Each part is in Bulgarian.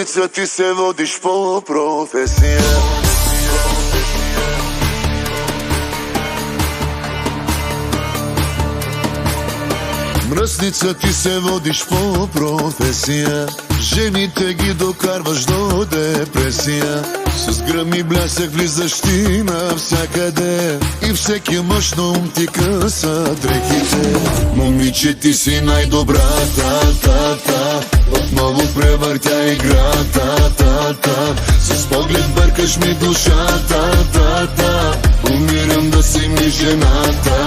Мръсница, ти се водиш по професия. Мръсница, ти се водиш по професия. Жените ги докарваш до депресия. С гръм и блясък влизаш ти навсякъде и всеки мъж на ум ти къса дрехите. Момиче, ти си най-добрата, отново превъртя играта. С поглед бъркаш ми душата, умирам да си ми жената.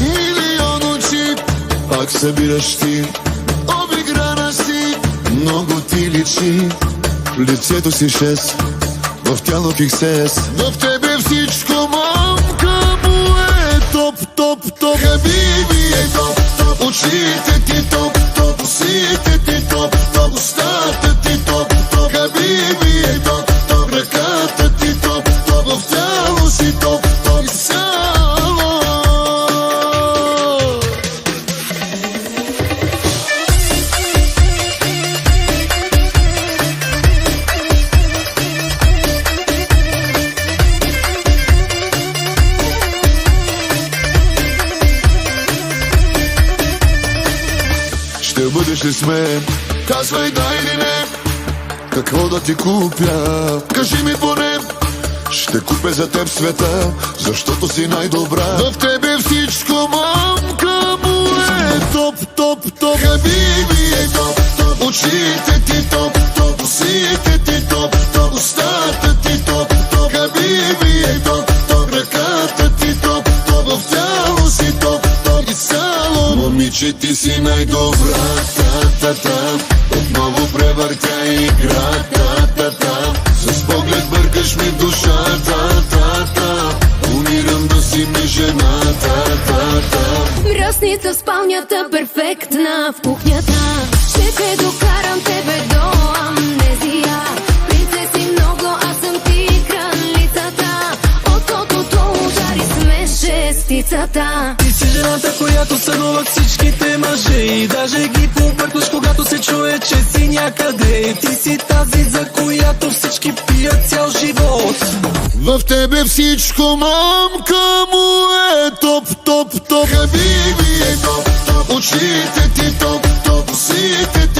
Милион очи пак събираш ти, обиграна си, много ти личи. Лицето си 6, в тяло XS. В тебе всичко, мамка му е топ. Хабиби е топ. Очите ти топ. Усите ти топ. Устата ти топ. Хабиби е топ. Ръката ти топ. В тяло си топ. Ще бъдеш ли с мен? Казвай да или не. Какво да ти купя? Кажи ми поне. Ще купя за теб света, защото си най-добра. В тебе всичко, мамка му е топ. Хабиби е топ. Очите ти топ. Усите ти топ. Устата ти топ. Хабиби е топ. Ръката ти топ. В тяло си топ. Момиче, ти си най-добрата, отново превъртя играта. С поглед бъркаш ми душата, умирам да си ми жената. Мръсница в спалнята, перфектна в кухнята. Ще те докарам тебе до амнезия. Принцеси много, аз съм ти кралицата. Окото удари с мен шестицата. Ти си жената, която сънуват всичките мъже и даже ги побъркваш, когато се чуе, че си някъде. Ти си тази, за която всички пият цял живот. В тебе всичко, мамка му е топ. Хабиби е топ. Очите ти топ. Усите ти